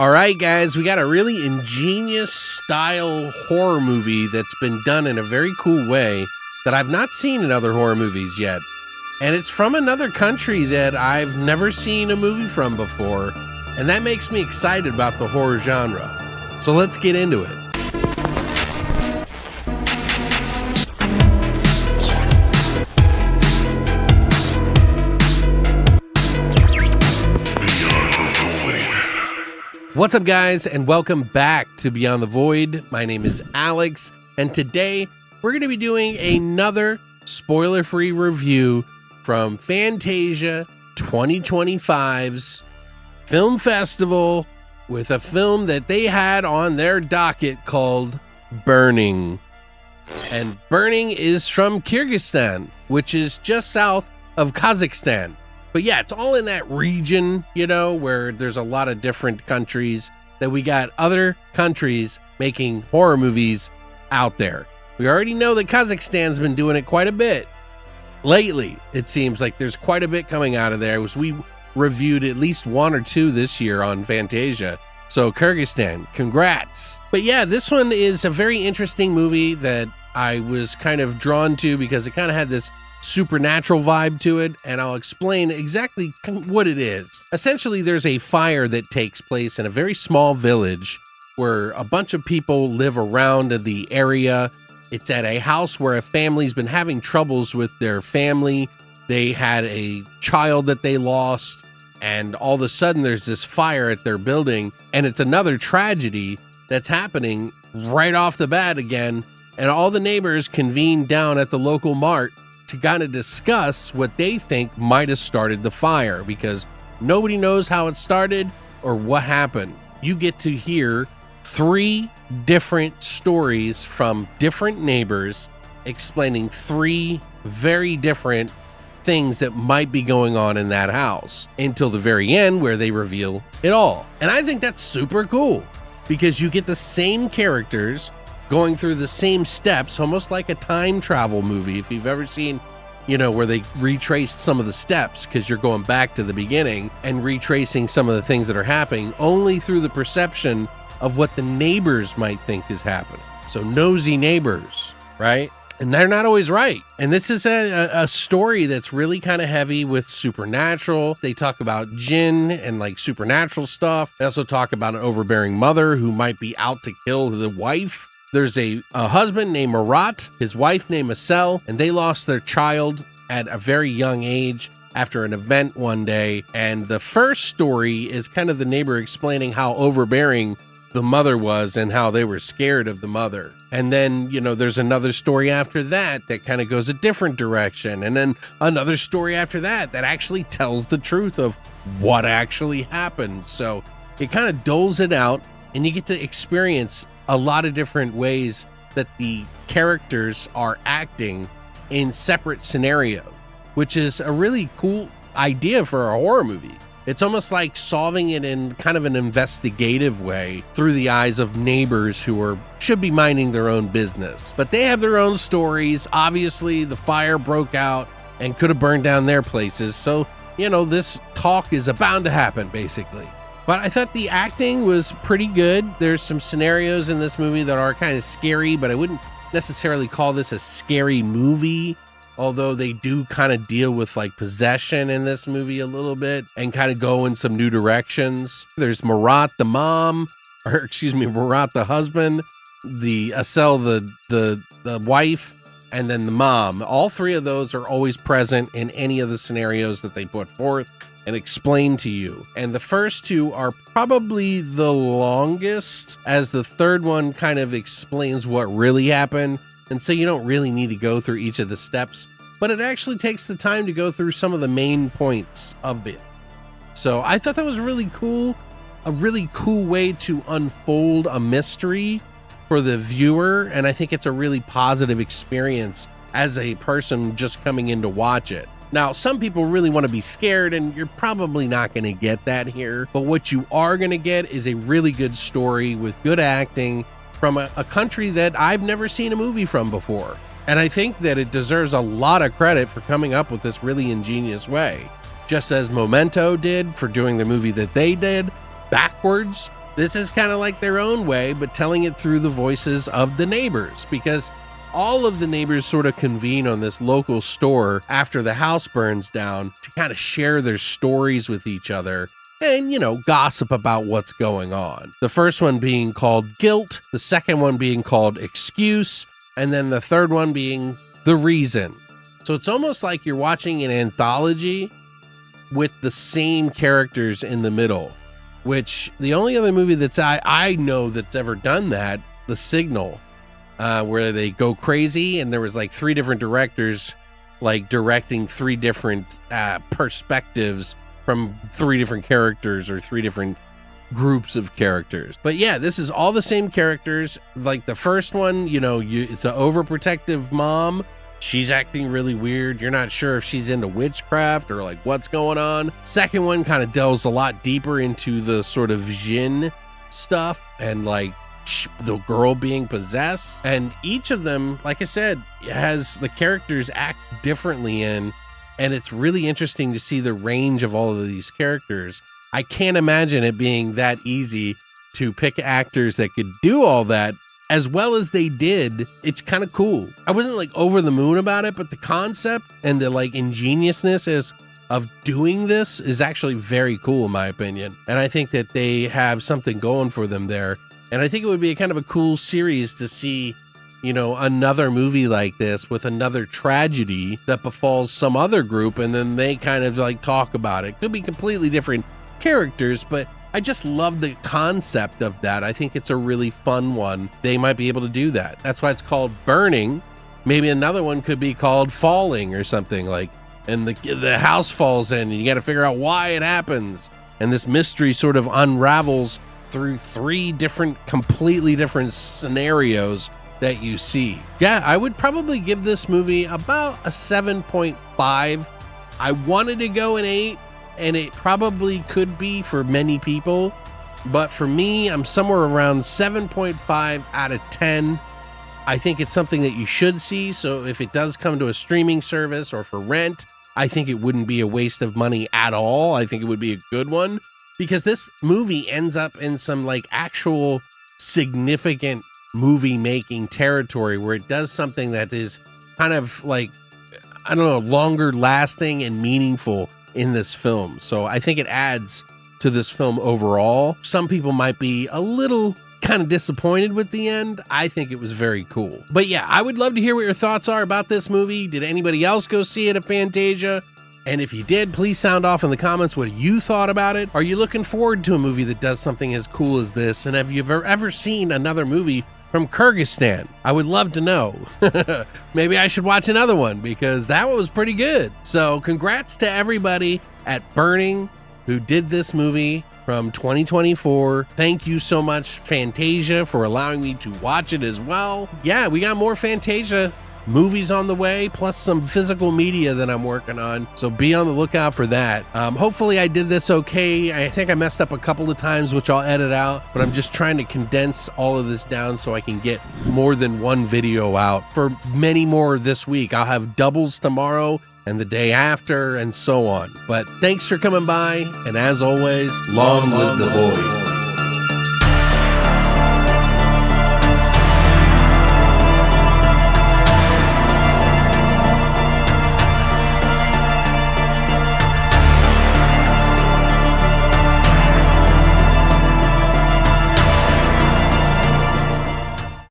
All right, guys, we got a really ingenious style horror movie that's been done in a very cool way that I've not seen in other horror movies yet. And it's from another country that I've never seen a movie from before. And that makes me excited about the horror genre. So let's get into it. What's up, guys, and welcome back to Beyond the Void. My name is Alex, and today we're going to be doing another spoiler-free review from Fantasia 2025's Film Festival with a film that they had on their docket called Burning. And Burning is from Kyrgyzstan, which is just south of Kazakhstan. But yeah, it's all in that region, you know, where there's a lot of different countries that we got other countries making horror movies out there. We already know that Kazakhstan's been doing it quite a bit lately. It seems like there's quite a bit coming out of there. We reviewed at least one or two this year on Fantasia. So Kyrgyzstan, congrats. But yeah, this one is a very interesting movie that I was kind of drawn to because it kind of had this supernatural vibe to it, and I'll explain exactly what it is. Essentially, there's a fire that takes place in a very small village where a bunch of people live around the area. It's at a house where a family's been having troubles with their family. They had a child that they lost, and all of a sudden there's this fire at their building, and it's another tragedy that's happening right off the bat again, and all the neighbors convene down at the local mart to kind of discuss what they think might have started the fire, because nobody knows how it started or what happened. You get to hear three different stories from different neighbors explaining three very different things that might be going on in that house until the very end where they reveal it all. And I think that's super cool because you get the same characters going through the same steps, almost like a time travel movie. If you've ever seen, you know, where they retraced some of the steps because you're going back to the beginning and retracing some of the things that are happening only through the perception of what the neighbors might think is happening. So nosy neighbors, right? And they're not always right. And this is a story that's really kind of heavy with supernatural. They talk about jinn and like supernatural stuff. They also talk about an overbearing mother who might be out to kill the wife. There's a husband named Murat, his wife named Asel, and they lost their child at a very young age after an event one day. And the first story is kind of the neighbor explaining how overbearing the mother was and how they were scared of the mother. And then, you know, there's another story after that that kind of goes a different direction. And then another story after that that actually tells the truth of what actually happened. So it kind of doles it out, and you get to experience a lot of different ways that the characters are acting in separate scenarios, which is a really cool idea for a horror movie. It's almost like solving it in kind of an investigative way through the eyes of neighbors who should be minding their own business. But they have their own stories. Obviously, the fire broke out and could have burned down their places. So, you know, this talk is bound to happen, basically. But I thought the acting was pretty good. There's some scenarios in this movie that are kind of scary, but I wouldn't necessarily call this a scary movie, although they do kind of deal with like possession in this movie a little bit and kind of go in some new directions. There's Murat the husband, the Asel the wife, and then the mom. All three of those are always present in any of the scenarios that they put forth and explain to you. And the first two are probably the longest, as the third one kind of explains what really happened. And so you don't really need to go through each of the steps, but it actually takes the time to go through some of the main points of it. So I thought that was really cool, a really cool way to unfold a mystery for the viewer. And I think it's a really positive experience as a person just coming in to watch it. Now, some people really want to be scared, and you're probably not going to get that here. But what you are going to get is a really good story with good acting from a country that I've never seen a movie from before. And I think that it deserves a lot of credit for coming up with this really ingenious way. Just as Memento did for doing the movie that they did, backwards, this is kind of like their own way, but telling it through the voices of the neighbors, because all of the neighbors sort of convene on this local store after the house burns down to kind of share their stories with each other and, gossip about what's going on. The first one being called Guilt, the second one being called Excuse, and then the third one being The Reason. So it's almost like you're watching an anthology with the same characters in the middle, which the only other movie that's I know that's ever done that, The Signal, where they go crazy, and there was like 3 different directors like directing 3 different perspectives from 3 different characters or 3 different groups of characters. But yeah, this is all the same characters. Like the first one, it's an overprotective mom. She's acting really weird. You're not sure if she's into witchcraft or like what's going on. Second one kind of delves a lot deeper into the sort of Jinn stuff and like the girl being possessed. And each of them, like I said, has the characters act differently in, and it's really interesting to see the range of all of these characters. I can't imagine it being that easy to pick actors that could do all that as well as they did. It's kind of cool. I wasn't like over the moon about it, but the concept and the like ingeniousness of doing this is actually very cool in my opinion. And I think that they have something going for them there. And I think it would be a kind of a cool series to see, another movie like this with another tragedy that befalls some other group, and then they kind of like talk about it. Could be completely different characters, but I just love the concept of that. I think it's a really fun one. They might be able to do that. That's why it's called Burning. Maybe another one could be called Falling or something like, and the house falls in and you got to figure out why it happens. And this mystery sort of unravels through 3 completely different scenarios that you see. Yeah, I would probably give this movie about a 7.5. I wanted to go an 8, and it probably could be for many people, but for me, I'm somewhere around 7.5 out of 10. I think it's something that you should see, so if it does come to a streaming service or for rent, I think it wouldn't be a waste of money at all. I think it would be a good one, because this movie ends up in some like actual significant movie making territory where it does something that is kind of like, I don't know, longer lasting and meaningful in this film. So I think it adds to this film overall. Some people might be a little kind of disappointed with the end. I think it was very cool. But yeah, I would love to hear what your thoughts are about this movie. Did anybody else go see it at Fantasia? And if you did, please sound off in the comments what you thought about it. Are you looking forward to a movie that does something as cool as this? And have you ever seen another movie from Kyrgyzstan? I would love to know. Maybe I should watch another one because that one was pretty good. So congrats to everybody at Burning who did this movie from 2024. Thank you so much, Fantasia, for allowing me to watch it as well. Yeah, we got more Fantasia movies on the way, plus some physical media that I'm working on, so be on the lookout for that. Hopefully I did this okay. I think I messed up a couple of times, which I'll edit out, but I'm just trying to condense all of this down so I can get more than one video out for many more this week. I'll have doubles tomorrow and the day after and so on. But thanks for coming by, and as always, long live the void.